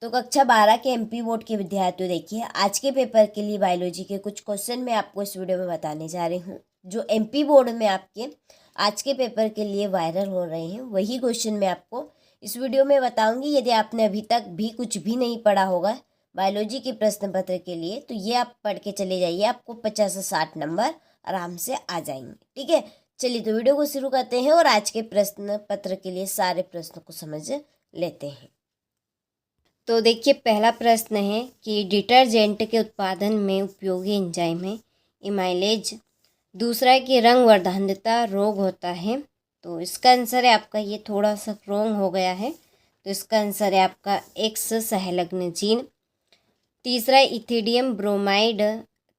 तो कक्षा 12 के एमपी बोर्ड के विद्यार्थियों, देखिए आज के पेपर के लिए बायोलॉजी के कुछ क्वेश्चन मैं आपको इस वीडियो में बताने जा रही हूँ। जो एमपी बोर्ड में आपके आज के पेपर के लिए वायरल हो रहे हैं वही क्वेश्चन मैं आपको इस वीडियो में बताऊंगी। यदि आपने अभी तक भी कुछ भी नहीं पढ़ा होगा बायोलॉजी के प्रश्न पत्र के लिए तो ये आप पढ़ के चले जाइए, आपको 50 से 60 नंबर आराम से आ जाएंगे। ठीक है, चलिए तो वीडियो को शुरू करते हैं और आज के प्रश्न पत्र के लिए सारे प्रश्नों को समझ लेते हैं। तो देखिए पहला प्रश्न है कि डिटर्जेंट के उत्पादन में उपयोगी एंजाइम है इमाइलेज। दूसरा है कि रंग वर्धनता रोग होता है। तो इसका आंसर है आपका, ये थोड़ा सा रॉन्ग हो गया है, तो इसका आंसर है आपका एक्स सहलग्न जीन। तीसरा इथिडियम ब्रोमाइड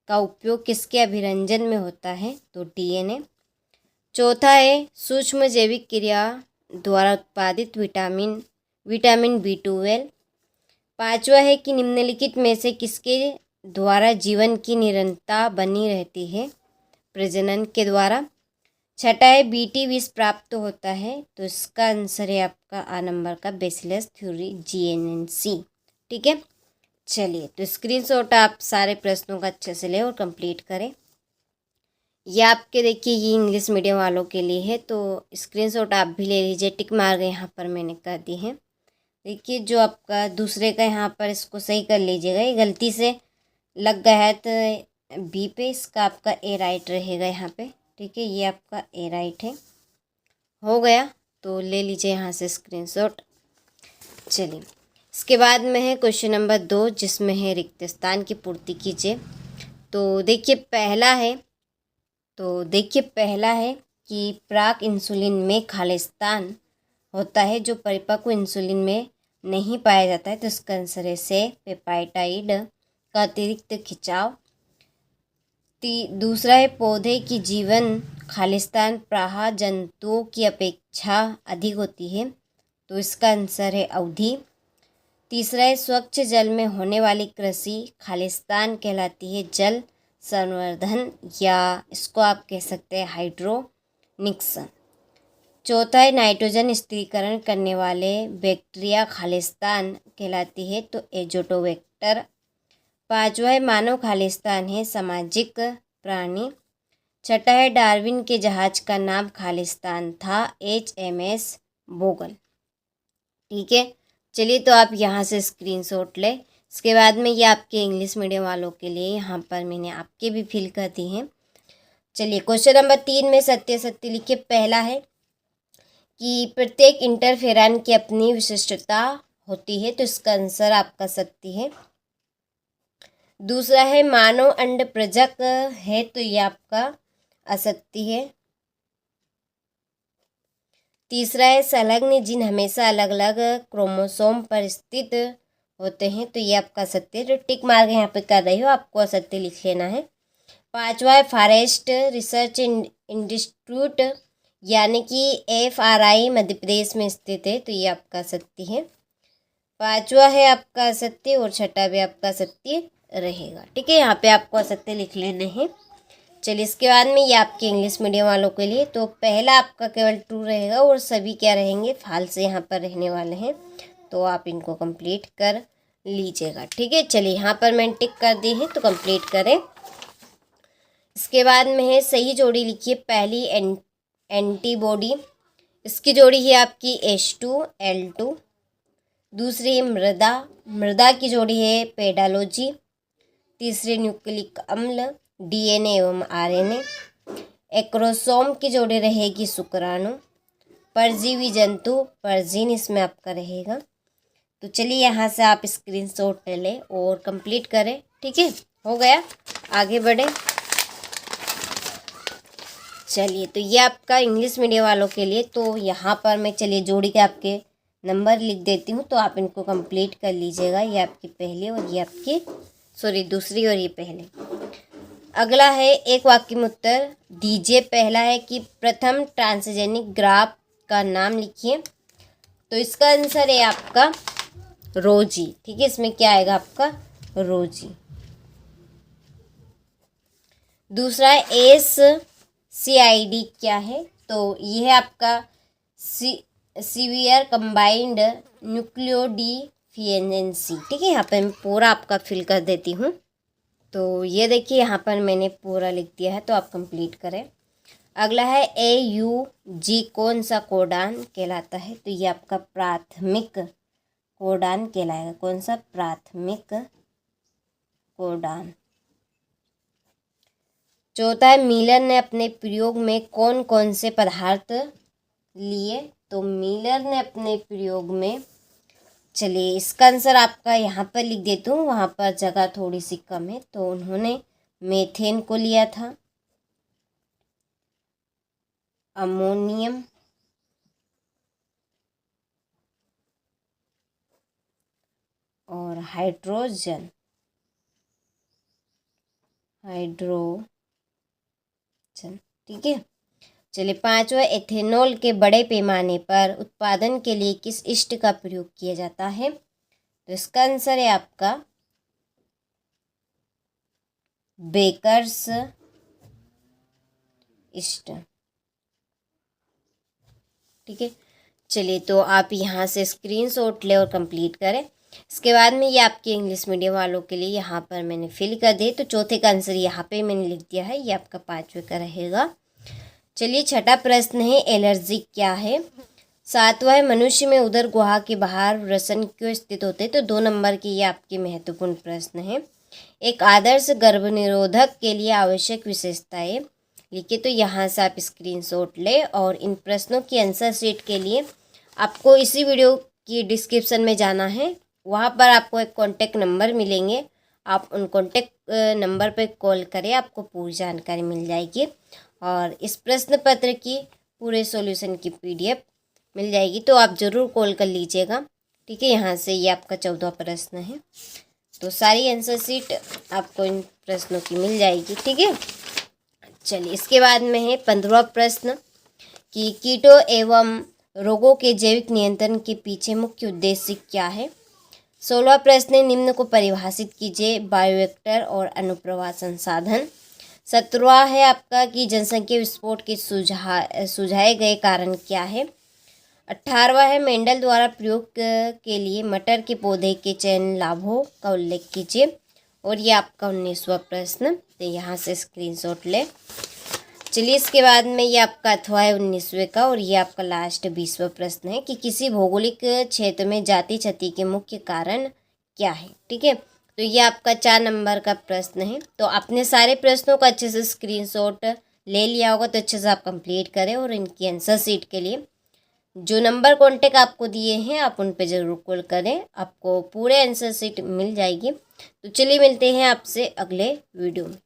का उपयोग किसके अभिरंजन में होता है, तो डीएनए। चौथा है सूक्ष्म जैविक क्रिया द्वारा उत्पादित विटामिन B12। पांचवा है कि निम्नलिखित में से किसके द्वारा जीवन की निरंतरता बनी रहती है, प्रजनन के द्वारा। छठा है BT20 प्राप्त होता है, तो इसका आंसर है आपका आ नंबर का बेसिलस थ्यूरी GNNC। ठीक है, चलिए तो स्क्रीनशॉट आप सारे प्रश्नों का अच्छे से लें और कंप्लीट करें। ये आपके देखिए ये इंग्लिश मीडियम वालों के लिए है, तो स्क्रीनशॉट आप भी ले लीजिए। टिक मार यहाँ पर मैंने कर दी है। देखिए जो आपका दूसरे का यहाँ पर इसको सही कर लीजिएगा, ये गलती से लग गया है तो बी पे, इसका आपका ए राइट रहेगा यहाँ पे। ठीक है, ये आपका ए राइट है, हो गया तो ले लीजिए यहाँ से स्क्रीनशॉट। चलिए इसके बाद में है क्वेश्चन नंबर 2 जिसमें है रिक्त स्थान की पूर्ति कीजिए। तो देखिए पहला है कि प्राक इंसुलिन में खालिस्तान होता है जो परिपक्व इंसुलिन में नहीं पाया जाता है, तो इसका आंसर है से पेप्टाइड का अतिरिक्त खिंचाव। दूसरा है पौधे की जीवन खालिस्तान प्राह जंतुओं की अपेक्षा अधिक होती है, तो इसका आंसर है अवधि। तीसरा है स्वच्छ जल में होने वाली कृषि खालिस्तान कहलाती है जल संवर्धन, या इसको आप कह सकते हैं हाइड्रोनिक्स। चौथा है नाइट्रोजन स्थिरीकरण करने वाले बैक्टीरिया खालिस्तान कहलाती है, तो एजोटोबैक्टर। पांचवा है मानव खालिस्तान है सामाजिक प्राणी। छठा है डार्विन के जहाज का नाम खालिस्तान था, HMS बोगल। ठीक है, चलिए तो आप यहाँ से स्क्रीनशॉट लें। इसके बाद में ये आपके इंग्लिश मीडियम वालों के लिए यहाँ पर मैंने आपके भी फिल कर दी हैं। चलिए क्वेश्चन नंबर 3 में सत्य सत्य लिखिए। पहला है कि प्रत्येक इंटरफेरॉन की अपनी विशिष्टता होती है, तो इसका आंसर आपका सत्य है। दूसरा है मानव अंड प्रजक है, तो ये आपका असत्य है। तीसरा है संलग्न जीन हमेशा अलग अलग क्रोमोसोम पर स्थित होते हैं, तो ये आपका सत्य। जो टिक मार्क यहाँ पे कर रही हो आपको असत्य लिख लेना है। पांचवा है फॉरेस्ट रिसर्च इंस्टीट्यूट यानी कि FRI मध्य प्रदेश में स्थित है, तो ये आपका सत्य है। पांचवा है आपका सत्य और छठा भी आपका सत्य रहेगा। ठीक है, यहाँ पे आपको असत्य लिख लेने हैं। चलिए इसके बाद में ये आपके इंग्लिश मीडियम वालों के लिए, तो पहला आपका केवल ट्रू रहेगा और सभी क्या रहेंगे फाल्स यहाँ पर रहने वाले हैं, तो आप इनको कंप्लीट कर लीजिएगा। ठीक है, चलिए यहाँ पर मैंने टिक कर दी है तो कंप्लीट करें। इसके बाद में है सही जोड़ी लिखिए। पहली एंटीबॉडी, इसकी जोड़ी है आपकी H2L2। दूसरी मृदा की जोड़ी है पेडालोजी। तीसरी न्यूक्लिक अम्ल DNA एवं RNA। एक्रोसोम की जोड़ी रहेगी शुक्राणु। परजीवी जंतु परजीन इसमें आपका रहेगा। तो चलिए यहाँ से आप स्क्रीनशॉट लें और कंप्लीट करें। ठीक है, हो गया, आगे बढ़े। चलिए तो ये आपका इंग्लिश मीडियम वालों के लिए, तो यहाँ पर मैं चलिए जोड़ी के आपके नंबर लिख देती हूँ, तो आप इनको कंप्लीट कर लीजिएगा। ये आपकी पहली और ये आपकी दूसरी और ये पहले। अगला है एक वाक्य में उत्तर दीजिए। पहला है कि प्रथम ट्रांसजेनिक ग्राफ का नाम लिखिए, तो इसका आंसर है आपका रोजी। ठीक है, इसमें क्या आएगा आपका रोजी। दूसरा है SCID क्या है, तो ये है आपका सीवियर कंबाइंड न्यूक्लियोडी एफिशिएंसी। ठीक है, यहाँ पे मैं पूरा आपका फिल कर देती हूँ। तो ये देखिए यहाँ पर मैंने पूरा लिख दिया है, तो आप कंप्लीट करें। अगला है AUG कौन सा कोडान कहलाता है? तो ये आपका प्राथमिक कोडान कहलाएगा। कौन सा? प्राथमिक कोडान। चौथा है मिलर ने अपने प्रयोग में कौन कौन से पदार्थ लिए? तो मिलर ने अपने प्रयोग में, चलिए इसका आंसर आपका यहाँ पर लिख देती हूँ, वहाँ पर जगह थोड़ी सी कम है। तो उन्होंने मीथेन को लिया था, अमोनियम और हाइड्रोजन, ठीक है। चलिए पांचवा, एथेनॉल के बड़े पैमाने पर उत्पादन के लिए किस यीस्ट का प्रयोग किया जाता है? तो इसका आंसर है आपका बेकर्स यीस्ट। ठीक है, चलिए तो आप यहाँ से स्क्रीनशॉट ले और कंप्लीट करें। इसके बाद में ये आपके इंग्लिश मीडियम वालों के लिए यहाँ पर मैंने फिल कर दिए। तो चौथे का आंसर यहाँ पे मैंने लिख दिया है, ये आपका पांचवे का रहेगा। चलिए छठा प्रश्न है, एलर्जी क्या है? सातवां है, मनुष्य में उदर गुहा के बाहर वृषण क्यों स्थित होते हैं? तो 2 नंबर के ये आपके महत्वपूर्ण प्रश्न है। एक आदर्श गर्भनिरोधक के लिए आवश्यक विशेषताएं लिखिए। तो यहाँ से आप स्क्रीनशॉट ले और इन प्रश्नों की आंसर शीट के लिए आपको इसी वीडियो की डिस्क्रिप्शन में जाना है। वहाँ पर आपको एक कॉन्टेक्ट नंबर मिलेंगे, आप उन कॉन्टेक्ट नंबर पर कॉल करें, आपको पूरी जानकारी मिल जाएगी। और इस प्रश्न पत्र की पूरे सॉल्यूशन की PDF मिल जाएगी, तो आप ज़रूर कॉल कर लीजिएगा। ठीक है, यहाँ से ये आपका 14वां प्रश्न है। तो सारी आंसर शीट आपको इन प्रश्नों की मिल जाएगी। ठीक है, चलिए इसके बाद में है 15वां प्रश्न कि कीटों एवं रोगों के जैविक नियंत्रण के पीछे मुख्य उद्देश्य क्या है? 16वां प्रश्न है, निम्न को परिभाषित कीजिए, बायोवेक्टर और अनुप्रवाह संसाधन। 17वां है आपका कि जनसंख्या विस्फोट के सुझाए गए कारण क्या है? 18वां है, मेंडल द्वारा प्रयोग के लिए मटर के पौधे के चयन लाभों का उल्लेख कीजिए। और ये आपका 19वां प्रश्न, तो यहाँ से स्क्रीनशॉट ले। चलिए इसके बाद में ये आपका अथवा है 19वें का, और ये आपका लास्ट 20वां प्रश्न है कि किसी भौगोलिक क्षेत्र में जाति क्षति के मुख्य कारण क्या है? ठीक है, तो ये आपका 4 नंबर का प्रश्न है। तो आपने सारे प्रश्नों का अच्छे से स्क्रीनशॉट ले लिया होगा, तो अच्छे से आप कंप्लीट करें। और इनकी आंसर शीट के लिए जो नंबर कॉन्टेक्ट आपको दिए हैं आप उन पे ज़रूर कॉल करें, आपको पूरे आंसर शीट मिल जाएगी। तो चलिए मिलते हैं आपसे अगले वीडियो में।